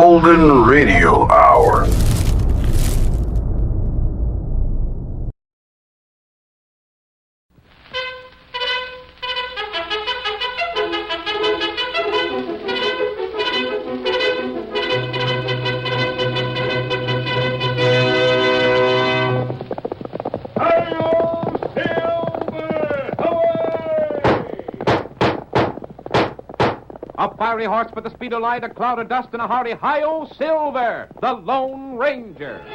Golden Radio Hour. A fiery horse with the speed of light, a cloud of dust, and a hearty hi-yo, Silver, the Lone Ranger.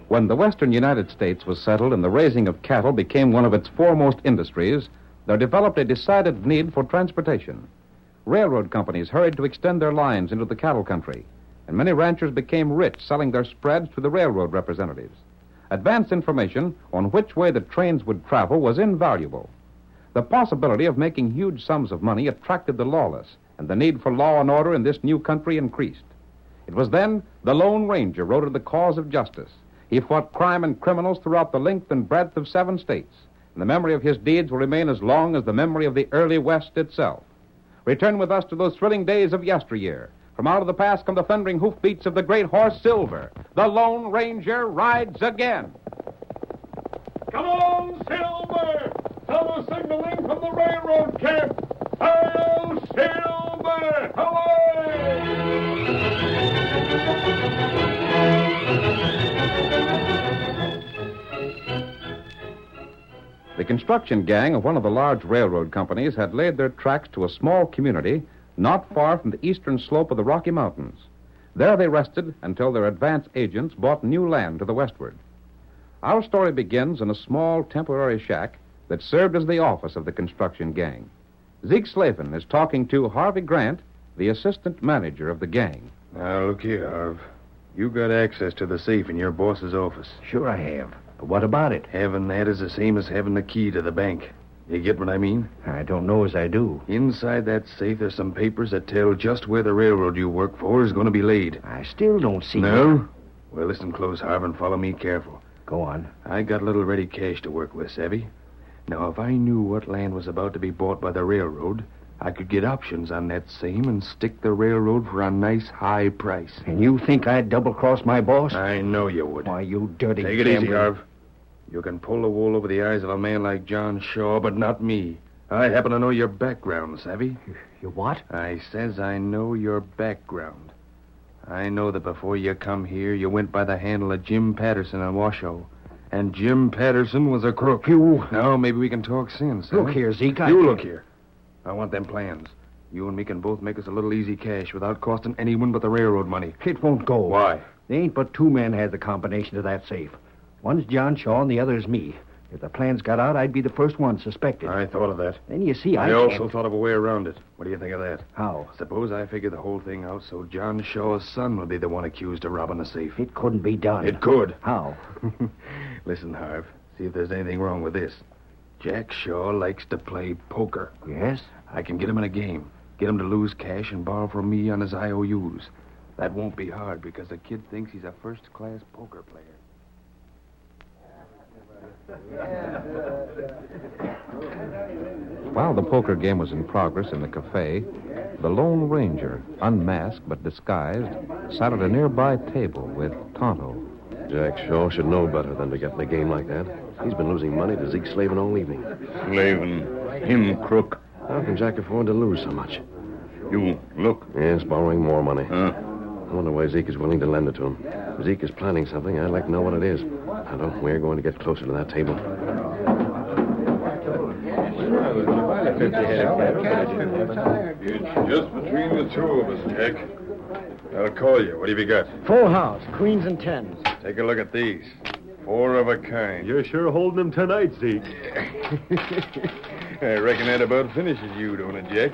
When the western United States was settled and the raising of cattle became one of its foremost industries, there developed a decided need for transportation. Railroad companies hurried to extend their lines into the cattle country, and many ranchers became rich selling their spreads to the railroad representatives. Advance information on which way the trains would travel was invaluable. The possibility of making huge sums of money attracted the lawless, and the need for law and order in this new country increased. It was then the Lone Ranger rode to the cause of justice. He fought crime and criminals throughout the length and breadth of 7 states, and the memory of his deeds will remain as long as the memory of the early West itself. Return with us to those thrilling days of yesteryear. From out of the past come the thundering hoofbeats of the great horse Silver. The Lone Ranger rides again. Come on, Silver! Tell us signaling from the railroad camp. Hail, Silver! The construction gang of one of the large railroad companies had laid their tracks to a small community not far from the eastern slope of the Rocky Mountains. There they rested until their advance agents bought new land to the westward. Our story begins in a small temporary shack that served as the office of the construction gang. Zeke Slavin is talking to Harvey Grant, the assistant manager of the gang. Now, look here, Harv. You got access to the safe in your boss's office. Sure I have. But what about it? Having that is the same as having the key to the bank. You get what I mean? I don't know as I do. Inside that safe, there's some papers that tell just where the railroad you work for is going to be laid. I still don't see... No? Well, listen close, Harv, and follow me careful. Go on. I got a little ready cash to work with, savvy? Now, if I knew what land was about to be bought by the railroad, I could get options on that same and stick the railroad for a nice high price. And you think I'd double-cross my boss? I know you would. Why, you dirty Take it easy, gambler. Harv. You can pull the wool over the eyes of a man like John Shaw, but not me. I happen to know your background, savvy? You what? I says I know your background. I know that before you come here, you went by the handle of Jim Patterson on Washoe. And Jim Patterson was a crook. You... Now, maybe we can talk sense. Look huh? here, Zeke. You look here. I want them plans. You and me can both make us a little easy cash without costing anyone but the railroad money. It won't go. Why? There ain't but 2 men had the combination to that safe. One's John Shaw and the other's me. If the plans got out, I'd be the first one suspected. I thought of that. Then you see, I also can't... thought of a way around it. What do you think of that? How? Suppose I figure the whole thing out so John Shaw's son would be the one accused of robbing the safe. It couldn't be done. It could. How? Listen, Harv. See if there's anything wrong with this. Jack Shaw likes to play poker. Yes? I can get him in a game. Get him to lose cash and borrow from me on his IOUs. That won't be hard because the kid thinks he's a first-class poker player. While the poker game was in progress in the cafe, the Lone Ranger, unmasked but disguised, sat at a nearby table with Tonto. Jack Shaw should know better than to get in a game like that. He's been losing money to Zeke Slavin all evening. Slavin, him crook. How can Jack afford to lose so much? You, look. Yes, borrowing more money. Huh? I wonder why Zeke is willing to lend it to him. If Zeke is planning something, I'd like to know what it is. Tonto, we're going to get closer to that table. It's just between the two of us, Jack. I'll call you. What have you got? Full house, queens and tens. Take a look at these. 4 of a kind. You're sure holding them tonight, Zeke. I reckon that about finishes you, don't it, Jack?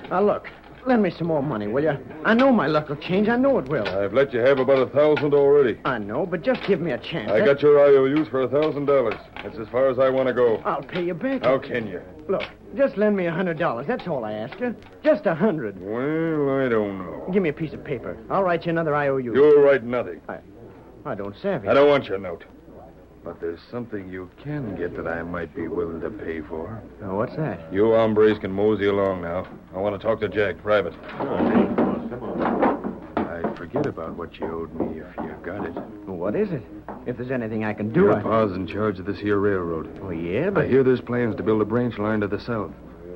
Now, look. Lend me some more money, will you? I know my luck will change. I know it will. I've let you have about 1,000 already. I know, but just give me a chance. I got your IOUs for $1,000. That's as far as I want to go. I'll pay you back. How can you? Look, just lend me $100. That's all I ask you. Just 100. Well, I don't know. Give me a piece of paper. I'll write you another IOU. You'll write nothing. I don't savvy. I don't want your note. But there's something you can get that I might be willing to pay for. Oh, what's that? You hombres can mosey along now. I want to talk to Jack private. I'd forget about what you owed me if you got it. Well, what is it? If there's anything I can do, Your pa's in charge of this here railroad. Oh, yeah, I but... hear there's plans to build a branch line to the south.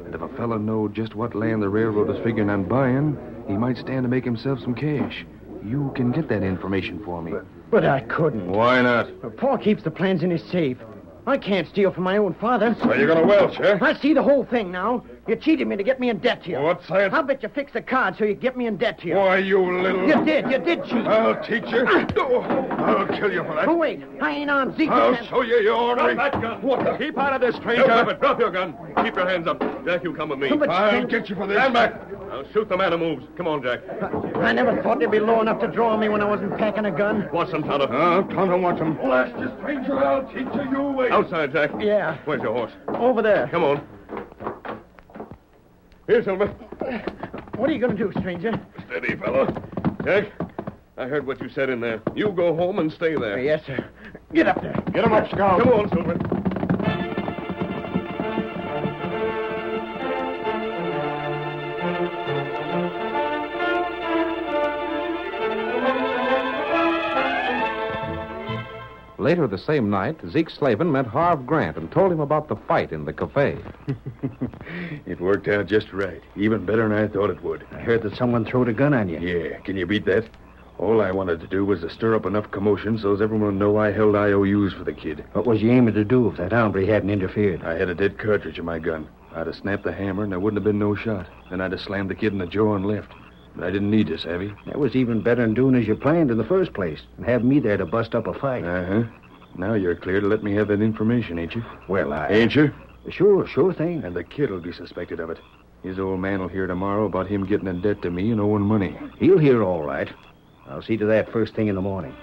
And if a fella knowed just what land the railroad is figuring on buying, he might stand to make himself some cash. You can get that information for me. But I couldn't. Why not? Paul keeps the plans in his safe. I can't steal from my own father. So you're going to welch, huh? I see the whole thing now. You cheated me to get me in debt to you. What's that? I'll bet you fixed the card so you get me in debt to you. Why, you little... You did cheat. I'll teach you. I'll kill you for that. Oh, wait. I ain't on Zeke. I'll show you, you ornery. Drop that gun. What the... Keep out of this, stranger. Drop your gun. Keep your hands up. Jack, you come with me. But I'll get you for this. Stand back. I'll shoot the man who moves. Come on, Jack. I never thought they'd be low enough to draw me when I wasn't packing a gun. Watch them, Tonto. Tonto wants him. Blast you, stranger. I'll teach you. You wait. Outside, Jack. Yeah. Where's your horse? Over there. Come on. Here, Silver. What are you going to do, stranger? Steady, fellow. Jack, I heard what you said in there. You go home and stay there. Yes, sir. Get up there. Get him up, Scout. Come on, Silver. Later the same night, Zeke Slavin met Harv Grant and told him about the fight in the cafe. It worked out just right. Even better than I thought it would. I heard that someone throwed a gun on you. Yeah, can you beat that? All I wanted to do was to stir up enough commotion so as everyone would know I held IOUs for the kid. What was you aiming to do if that hombre hadn't interfered? I had a dead cartridge in my gun. I'd have snapped the hammer and there wouldn't have been no shot. Then I'd have slammed the kid in the jaw and left. But I didn't need to, savvy? That was even better than doing as you planned in the first place and having me there to bust up a fight. Uh-huh. Now you're clear to let me have that information, ain't you? Well, Ain't you? Sure thing. And the kid'll be suspected of it. His old man'll hear tomorrow about him getting in debt to me and owing money. He'll hear all right. I'll see to that first thing in the morning.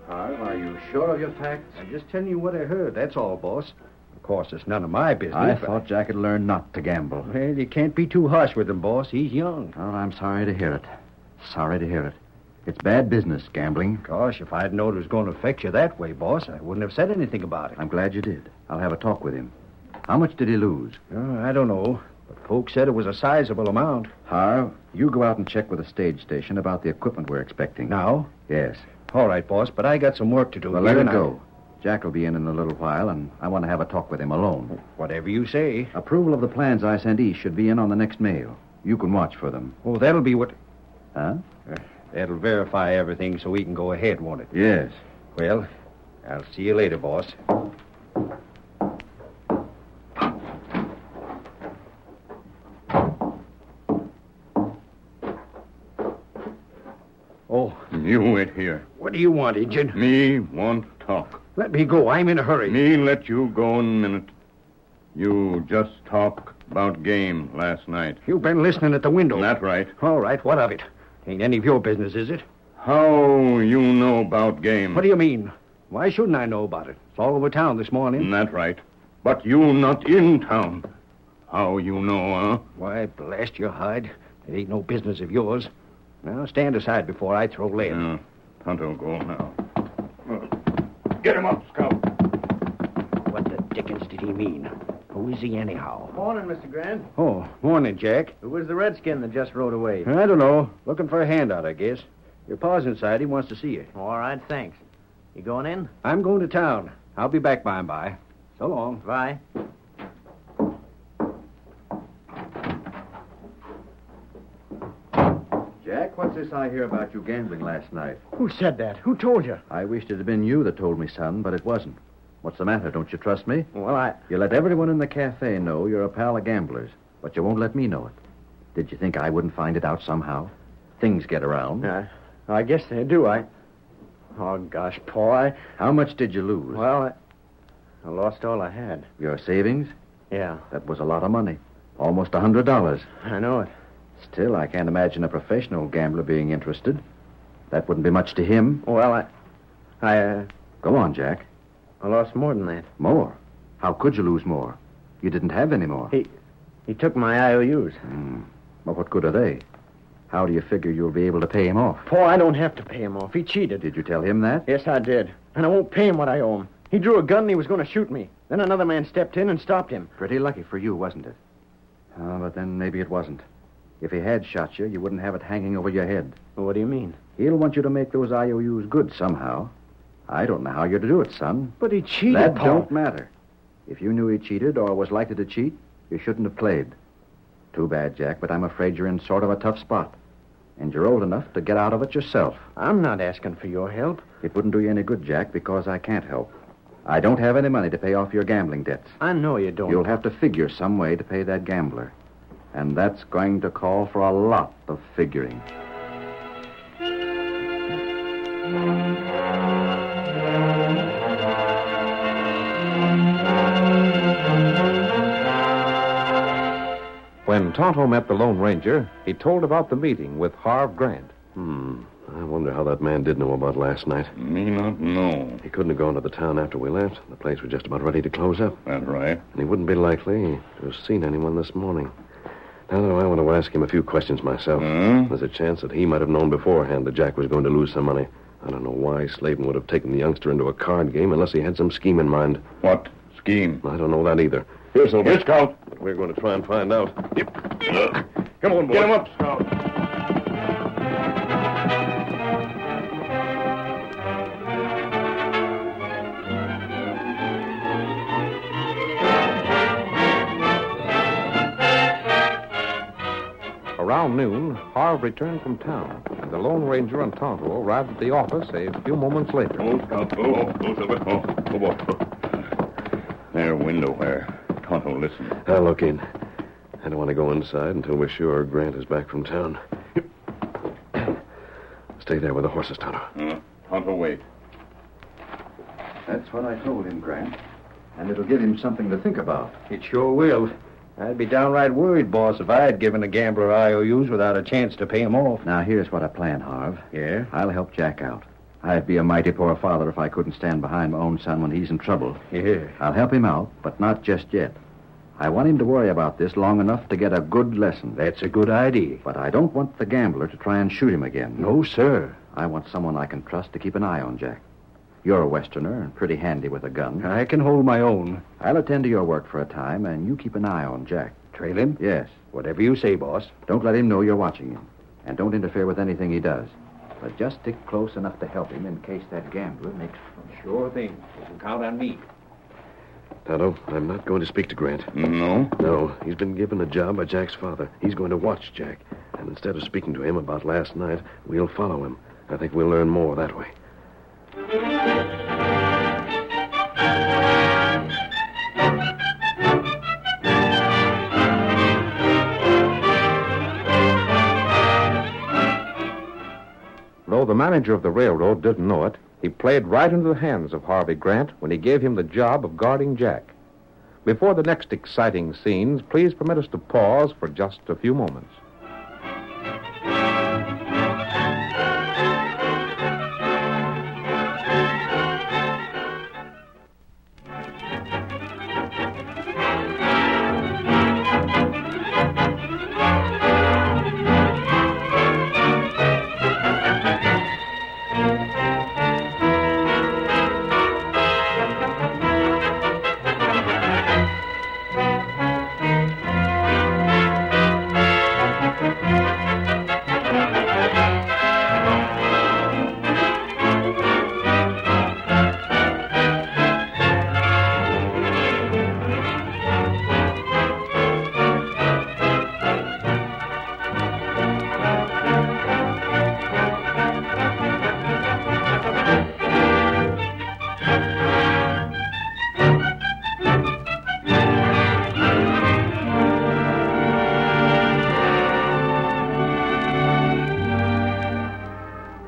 Harv, are you sure of your facts? I'm just telling you what I heard, that's all, boss. Of course, it's none of my business. I but- thought Jack had learned not to gamble. Well, you can't be too harsh with him, boss. He's young. Well, I'm sorry to hear it. Sorry to hear it. It's bad business, gambling. Gosh, if I'd known it was going to affect you that way, boss, I wouldn't have said anything about it. I'm glad you did. I'll have a talk with him. How much did he lose? I don't know, but folks said it was a sizable amount. Harv, you go out and check with the stage station about the equipment we're expecting. Now? Yes. All right, boss, but I got some work to do. Well, here let it and go. Jack will be in a little while, and I want to have a talk with him alone. Whatever you say. Approval of the plans I sent east should be in on the next mail. You can watch for them. Oh, that'll be what... Huh? That'll verify everything so we can go ahead, won't it? Yes. Well, I'll see you later, boss. Oh, You wait here. what do you want, Injun? Me want talk. Let me go. I'm in a hurry. Me let you go in a minute. You just talk about game last night. You've been listening at the window. That right. All right, what of it? Ain't any of your business, is it? How you know about game? What do you mean? Why shouldn't I know about it? It's all over town this morning. That's right. But you not in town. How you know, huh? Why, blast your hide. It ain't no business of yours. Now, stand aside before I throw lead. Yeah. Tonto, go now. Get him up, Scout. What the dickens did he mean? Who is he anyhow? Morning, Mr. Grant. Oh, morning, Jack. Who was the redskin that just rode away? I don't know. Looking for a handout, I guess. Your pa's inside. He wants to see you. All right, thanks. You going in? I'm going to town. I'll be back by and by. So long. Bye. Jack, what's this I hear about you gambling last night? Who said that? Who told you? I wished it had been you that told me, son, but it wasn't. What's the matter? Don't you trust me? Well, You let everyone in the cafe know you're a pal of gamblers, but you won't let me know it. Did you think I wouldn't find it out somehow? Things get around. I guess they do. Oh, gosh, Paul, How much did you lose? Well, I lost all I had. Your savings? Yeah, That was a lot of money. Almost $100. I know it. Still, I can't imagine a professional gambler being interested. That wouldn't be much to him. Well, I Go on, Jack. lost more than that. More? How could you lose more? You didn't have any more. He took my IOUs. Well, what good are they? How do you figure you'll be able to pay him off? Paul, I don't have to pay him off. He cheated. Did you tell him that? Yes, I did. And I won't pay him what I owe him. He drew a gun and he was going to shoot me. Then another man stepped in and stopped him. Pretty lucky for you, wasn't it? But then maybe it wasn't. If he had shot you, you wouldn't have it hanging over your head. Well, what do you mean? He'll want you to make those IOUs good somehow. I don't know how you're to do it, son. But he cheated, That Paul. don't matter. If you knew he cheated or was likely to cheat, you shouldn't have played. Too bad, Jack, but I'm afraid you're in sort of a tough spot. And you're old enough to get out of it yourself. I'm not asking for your help. It wouldn't do you any good, Jack, because I can't help. I don't have any money to pay off your gambling debts. I know you don't. You'll have to figure some way to pay that gambler. And that's going to call for a lot of figuring. When Tonto met the Lone Ranger, he told about the meeting with Harv Grant. I wonder how that man did know about last night. Me not know. He couldn't have gone to the town after we left. The place was just about ready to close up. That's right. And he wouldn't be likely to have seen anyone this morning. Now, though, I want to ask him a few questions myself. There's a chance that he might have known beforehand that Jack was going to lose some money. I don't know why Slavin would have taken the youngster into a card game unless he had some scheme in mind. What scheme? I don't know that either. Here, Silver. Here, Scout. But we're going to try and find out. Come on, boy. Get him up, Scout. Around noon, Harv returned from town, and the Lone Ranger and Tonto arrived at the office a few moments later. Oh, Scout. Go, Silver. Oh, boy. There, window where. Tonto, listen. I'll look in. I don't want to go inside until we're sure Grant is back from town. Stay there with the horses, Tonto. Tonto, wait. That's what I told him, Grant. And it'll give him something to think about. It sure will. I'd be downright worried, boss, if I had given a gambler IOUs without a chance to pay him off. Now, here's what I plan, Harv. Yeah? I'll help Jack out. I'd be a mighty poor father if I couldn't stand behind my own son when he's in trouble. Yeah. I'll help him out, but not just yet. I want him to worry about this long enough to get a good lesson. That's a good idea. But I don't want the gambler to try and shoot him again. No, sir. I want someone I can trust to keep an eye on Jack. You're a Westerner and pretty handy with a gun. I can hold my own. I'll attend to your work for a time, and you keep an eye on Jack. Trail him? Yes. Whatever you say, boss. Don't let him know you're watching him. And don't interfere with anything he does. But just stick close enough to help him in case that gambler makes... Sure thing. You can count on me. Tonto, I'm not going to speak to Grant. No? No, he's been given a job by Jack's father. He's going to watch Jack. And instead of speaking to him about last night, we'll follow him. I think we'll learn more that way. Though the manager of the railroad didn't know it, he played right into the hands of Harvey Grant when he gave him the job of guarding Jack. Before the next exciting scenes, please permit us to pause for just a few moments.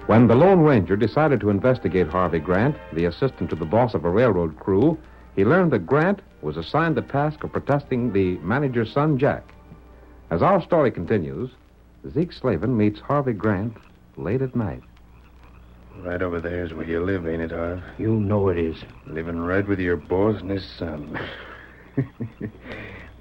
When the Lone Ranger decided to investigate Harvey Grant, the assistant to the boss of a railroad crew, he learned that Grant was assigned the task of protecting the manager's son, Jack. As our story continues, Zeke Slavin meets Harvey Grant late at night. Right over there is where you live, ain't it, Harv? You know it is. Living right with your boss and his son.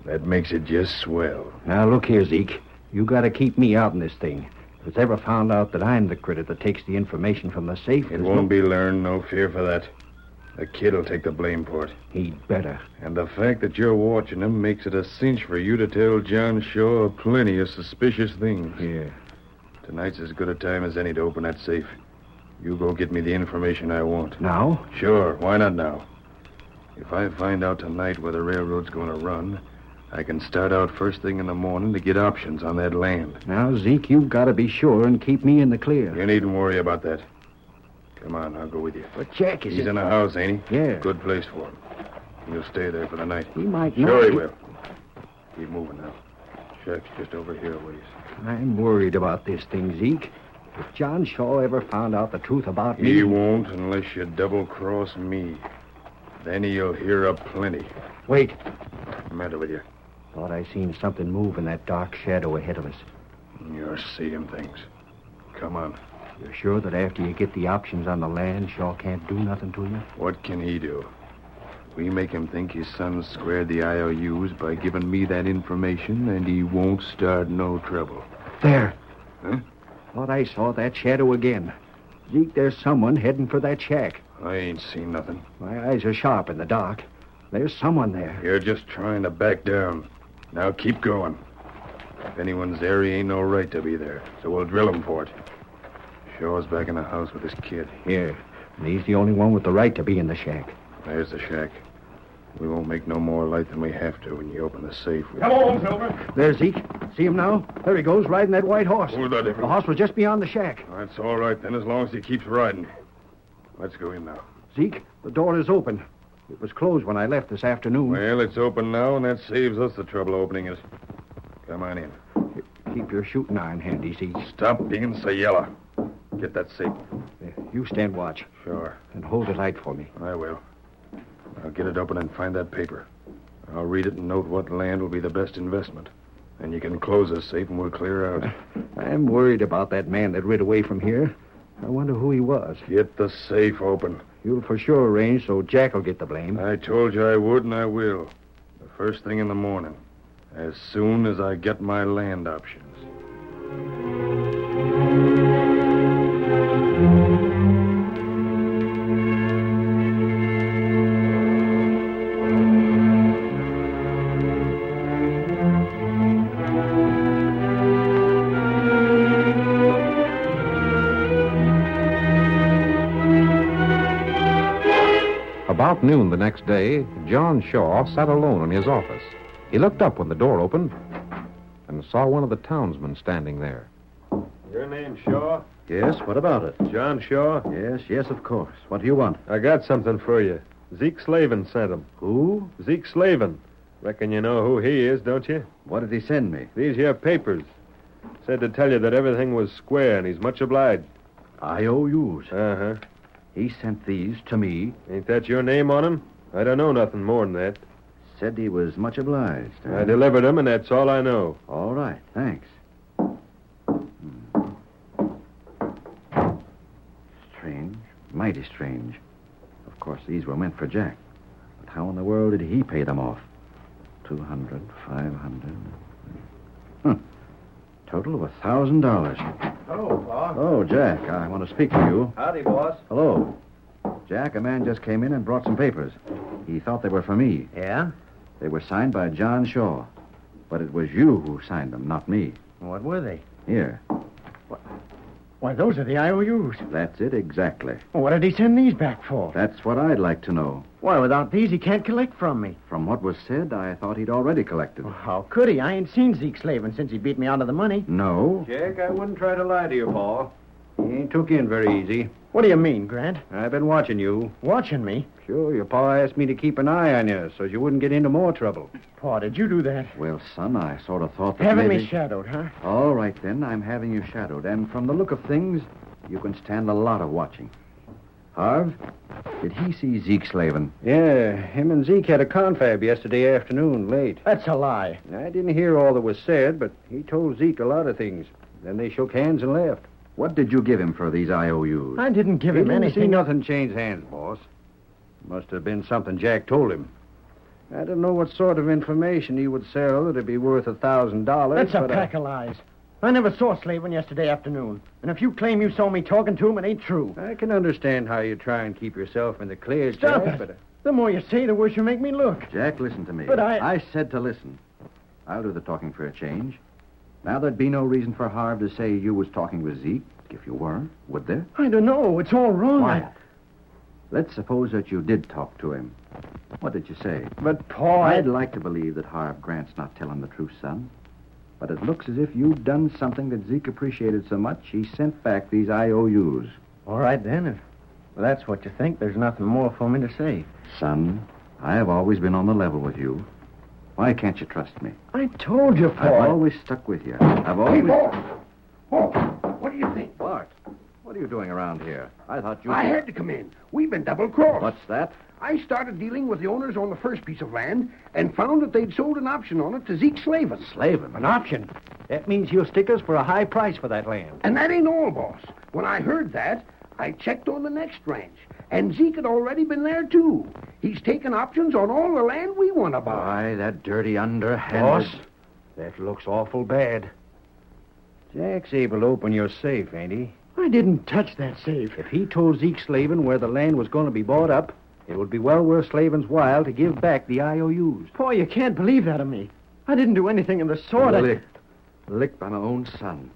That makes it just swell. Now, look here, Zeke. You got to keep me out in this thing. If it's ever found out that I'm the critter that takes the information from the safe... It won't be learned, no fear for that. The kid'll take the blame for it. He'd better. And the fact that you're watching him makes it a cinch for you to tell John Shaw plenty of suspicious things. Yeah. Tonight's as good a time as any to open that safe. You go get me the information I want. Now? Sure, why not now? If I find out tonight where the railroad's going to run, I can start out first thing in the morning to get options on that land. Now, Zeke, you've got to be sure and keep me in the clear. You needn't worry about that. Come on, I'll go with you. But Jack is... He's in a house, ain't he? Yeah. Good place for him. He'll stay there for the night. He might not... Sure he will. Keep moving now. Shack's just over here a ways. I'm worried about this thing, Zeke. If John Shaw ever found out the truth about me... He won't unless you double-cross me. Then he'll hear of plenty. Wait. What's the matter with you? Thought I seen something move in that dark shadow ahead of us. You're seeing things. Come on. You're sure that after you get the options on the land, Shaw can't do nothing to you? What can he do? We make him think his son squared the IOUs by giving me that information, and he won't start no trouble. There. Huh? Thought I saw that shadow again. Zeke, there's someone heading for that shack. I ain't seen nothing. My eyes are sharp in the dark. There's someone there. You're just trying to back down. Now keep going. If anyone's there, he ain't no right to be there, so we'll drill him for it. Shaw's back in the house with his kid. Here. And he's the only one with the right to be in the shack. There's the shack. We won't make no more light than we have to when you open the safe. Come on, Silver. There's Zeke. See him now? There he goes, riding that white horse. Hold that, The horse was just beyond the shack. That's all right, then, as long as he keeps riding. Let's go in now. Zeke, the door is open. It was closed when I left this afternoon. Well, it's open now, and that saves us the trouble of opening it. Come on in. Keep your shooting iron handy, Zeke. Stop being so yellow. Get that safe. You stand watch. Sure. And hold the light for me. I will. I'll get it open and find that paper. I'll read it and note what land will be the best investment. And you can close the safe and we'll clear out. I'm worried about that man that rid away from here. I wonder who he was. Get the safe open. You'll for sure arrange so Jack will get the blame. I told you I would, and I will. The first thing in the morning. As soon as I get my land options. About noon the next day, John Shaw sat alone in his office. He looked up when the door opened and saw one of the townsmen standing there. Your name, Shaw? Yes, what about it? John Shaw? Yes, of course. What do you want? I got something for you. Zeke Slavin sent him. Who? Zeke Slavin. Reckon you know who he is, don't you? What did he send me? These here papers. Said to tell you that everything was square and he's much obliged. IOUs. Uh-huh. He sent these to me. Ain't that your name on 'em? I don't know nothing more than that. Said he was much obliged. I delivered 'em, and that's all I know. All right, thanks. Strange. Mighty strange. Of course, these were meant for Jack. But how in the world did he pay them off? 200, 500. Total of $1,000. Hello, Pa. Oh, Jack, I want to speak to you. Howdy, boss. Hello. Jack, a man just came in and brought some papers. He thought they were for me. Yeah? They were signed by John Shaw. But it was you who signed them, not me. What were they? Here. Why, those are the IOUs. That's it exactly. Well, what did he send these back for? That's what I'd like to know. Why, without these, he can't collect from me. From what was said, I thought he'd already collected. Well, how could he? I ain't seen Zeke Slavin since he beat me out of the money. No. Jack, I wouldn't try to lie to you, Paul. He ain't took in very easy. What do you mean, Grant? I've been watching you. Watching me? Sure, your pa asked me to keep an eye on you so you wouldn't get into more trouble. Pa, did you do that? Well, son, I sort of thought that Having maybe... me shadowed, huh? All right, then. I'm having you shadowed. And from the look of things, You can stand a lot of watching. Harv, did he see Zeke Slavin? Yeah, him and Zeke had a confab yesterday afternoon, late. That's a lie. I didn't hear all that was said, but he told Zeke a lot of things. Then they shook hands and left. What did you give him for these IOUs? I didn't give He him didn't anything. see nothing change hands, boss. Must have been something Jack told him. I don't know what sort of information he would sell that'd be worth $1,000. That's a but pack of lies. I never saw Slavin yesterday afternoon. And if you claim you saw me talking to him, it ain't true. I can understand how you try and keep yourself in the clear, Stop Jack, it. but... The more you say, the worse you make me look. Jack, listen to me. But I said to listen. I'll do the talking for a change. Now, there'd be no reason for Harv to say you was talking with Zeke, if you weren't, would there? I don't know. It's all wrong. Quiet. Let's suppose that you did talk to him. What did you say? But, Paul, I'd like to believe that Harv Grant's not telling the truth, son. But it looks as if you've done something that Zeke appreciated so much, he sent back these IOUs. All right, then. If that's what you think, there's nothing more for me to say. Son, I have always been on the level with you. Why can't you trust me? I told you, Paul. I've always stuck with you. I've always... Paul, what do you think? Bart, what are you doing around here? I thought you... I had to come in. We've been double-crossed. What's that? I started dealing with the owners on the first piece of land and found that they'd sold an option on it to Zeke Slavin. Slavin? An option? That means he'll stick us for a high price for that land. And that ain't all, boss. When I heard that, I checked on the next ranch. And Zeke had already been there, too. He's taken options on all the land we want to buy. Why, that dirty underhanded... Boss, that looks awful bad. Jack's able to open your safe, ain't he? I didn't touch that safe. If he told Zeke Slavin where the land was going to be bought up, it would be well worth Slavin's while to give back the IOUs. Paul, you can't believe that of me. I didn't do anything of the sort. Licked by my own son.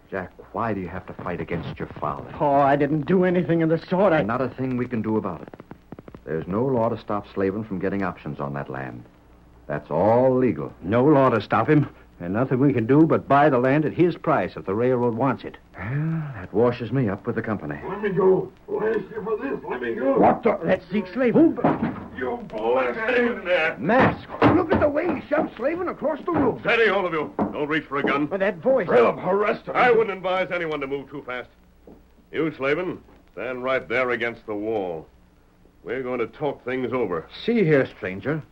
Jack, why do you have to fight against your father? Paul, I didn't do anything of the sort. Not a thing we can do about it. There's no law to stop Slavin from getting options on that land. That's all legal. No law to stop him, and nothing we can do but buy the land at his price if the railroad wants it. Well, that washes me up with the company. Let me go. I'll ask you for this. Let me go. What the... That's Zeke Slavin. You blasted there. Mask. Look at the way he shoved Slavin across the room. Steady, all of you. Don't reach for a gun. But that voice. Philip, arrest him. I wouldn't advise anyone to move too fast. You, Slavin, stand right there against the wall. We're going to talk things over. See here, stranger.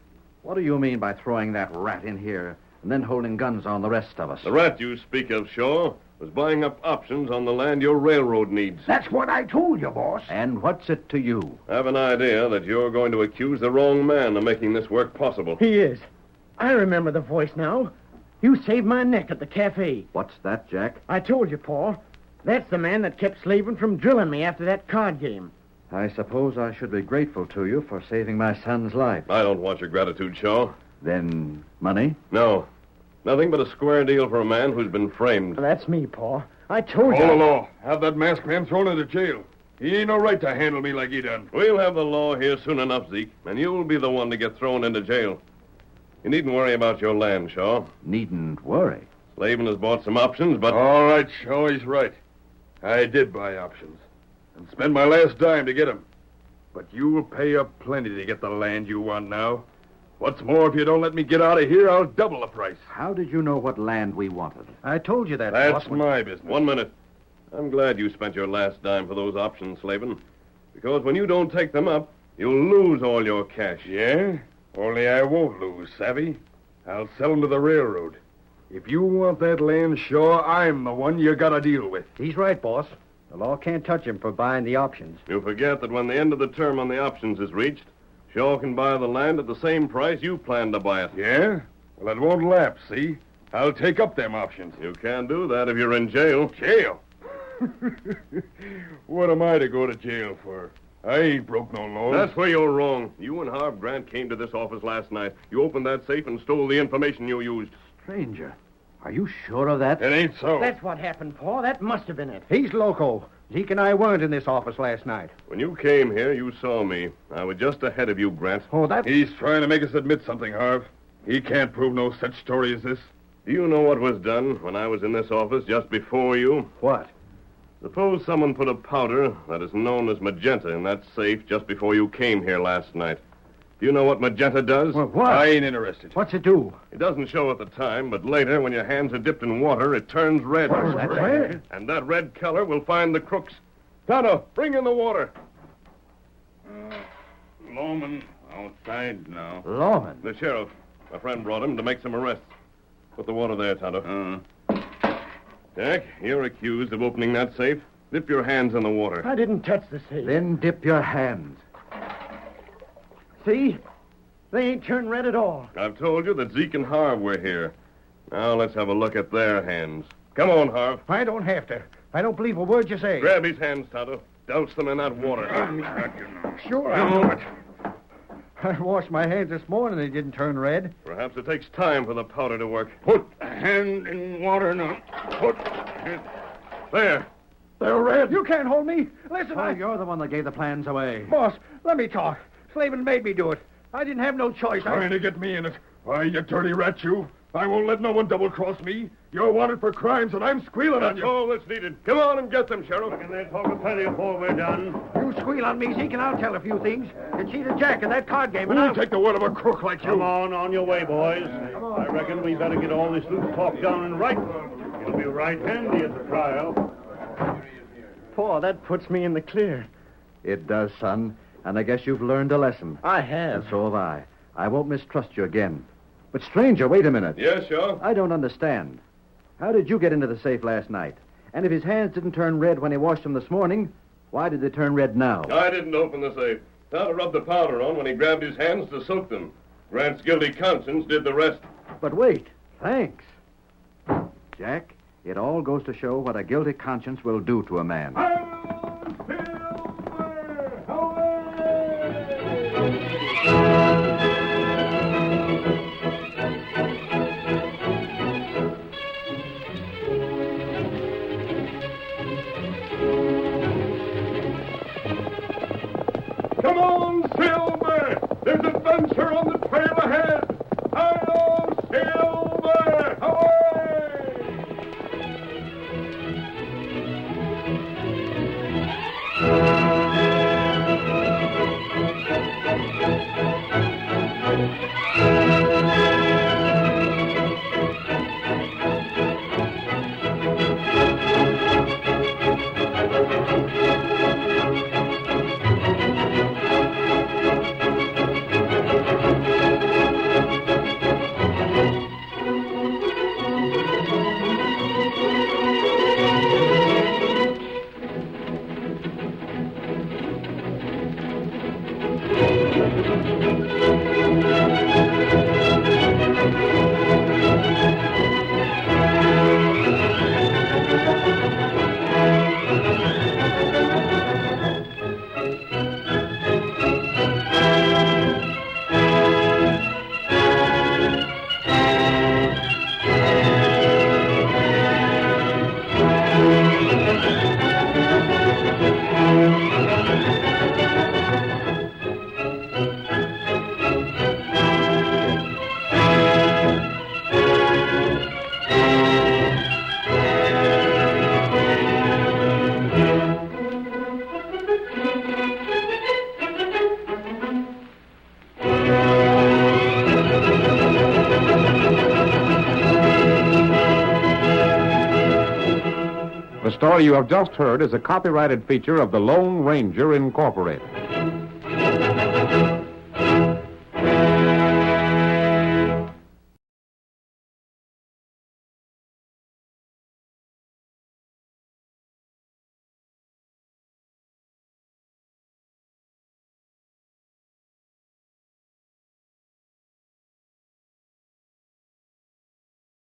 What do you mean by throwing that rat in here and then holding guns on the rest of us? The rat you speak of, Shaw, was buying up options on the land your railroad needs. That's what I told you, boss. And what's it to you? I have an idea that you're going to accuse the wrong man of making this work possible. He is. I remember the voice now. You saved my neck at the cafe. What's that, Jack? I told you, Paul. That's the man that kept Slavin from drilling me after that card game. I suppose I should be grateful to you for saving my son's life. I don't want your gratitude, Shaw. Then, money? No. Nothing but a square deal for a man who's been framed. That's me, Paul. I told Call the you. law. Have that masked man thrown into jail. He ain't no right to handle me like he done. We'll have the law here soon enough, Zeke, and you'll be the one to get thrown into jail. You needn't worry about your land, Shaw. Needn't worry. Slavin has bought some options, but... All right, Shaw, he's right. I did buy options. And spend my last dime to get them. But you'll pay up plenty to get the land you want now. What's more, if you don't let me get out of here, I'll double the price. How did you know what land we wanted? I told you that, That's boss. my business. 1 minute. I'm glad you spent your last dime for those options, Slavin. Because when you don't take them up, you'll lose all your cash. Yeah? Only I won't lose, savvy? I'll sell them to the railroad. If you want that land, Shaw, I'm the one you gotta deal with. He's right, boss. The law can't touch him for buying the options. You forget that when the end of the term on the options is reached, Shaw can buy the land at the same price you plan to buy it. Yeah? Well, it won't lapse, see? I'll take up them options. You can't do that if you're in jail. Jail? What am I to go to jail for? I ain't broke no laws. That's where you're wrong. You and Harv Grant came to this office last night. You opened that safe and stole the information you used. Stranger, are you sure of that? It ain't so. That's what happened, Paul. That must have been it. He's loco. Zeke and I weren't in this office last night. When you came here, you saw me. I was just ahead of you, Grant. Oh, that... He's trying to make us admit something, Harv. He can't prove no such story as this. Do you know what was done when I was in this office just before you? What? Suppose someone put a powder that is known as magenta in that safe just before you came here last night. Do you know what magenta does? Well, what? I ain't interested. What's it do? It doesn't show at the time, but later, when your hands are dipped in water, it turns red. Red? And that red color will find the crooks. Tonto, bring in the water. Lawman outside now. Lawman? The sheriff. My friend brought him to make some arrests. Put the water there, Tonto. Jack, you're accused of opening that safe. Dip your hands in the water. I didn't touch the safe. Then dip your hands. See? They ain't turned red at all. I've told you that Zeke and Harv were here. Now let's have a look at their hands. Come on, Harv. I don't have to. I don't believe a word you say. Grab his hands, Tonto. Douse them in that water. Sure, I'll do it. I washed my hands this morning. They didn't turn red. Perhaps it takes time for the powder to work. Put a hand in water now. Put. There. They're red. You can't hold me. Listen, Oh, you're the one that gave the plans away. Boss, let me talk. Slavin made me do it. I didn't have no choice. Trying to get me in it. Why, you dirty rat, you. I won't let no one double-cross me. You're wanted for crimes, and I'm squealing on That's you. all that's needed. Come on and get them, Sheriff. And they talk of plenty before we're done. You squeal on me, Zeke, and I'll tell a few things. You cheated Jack in that card game, and Who'll I'll... take the word of a crook like you? Come on your way, boys. I reckon we better get all this loose talk down and right. It'll be right handy at the trial. Paul, that puts me in the clear. It does, son. And I guess you've learned a lesson. I have. And so have I. I won't mistrust you again. But, stranger, wait a minute. Yes, Sheriff? I don't understand. How did you get into the safe last night? And if his hands didn't turn red when he washed them this morning, why did they turn red now? I didn't open the safe. Tonto rubbed the powder on when he grabbed his hands to soak them. Grant's guilty conscience did the rest. But wait. Thanks. Jack, it all goes to show what a guilty conscience will do to a man. Come on, Silver! There's adventure on the trail ahead! Hi-yo, Silver! Away! The story you have just heard is a copyrighted feature of the Lone Ranger Incorporated.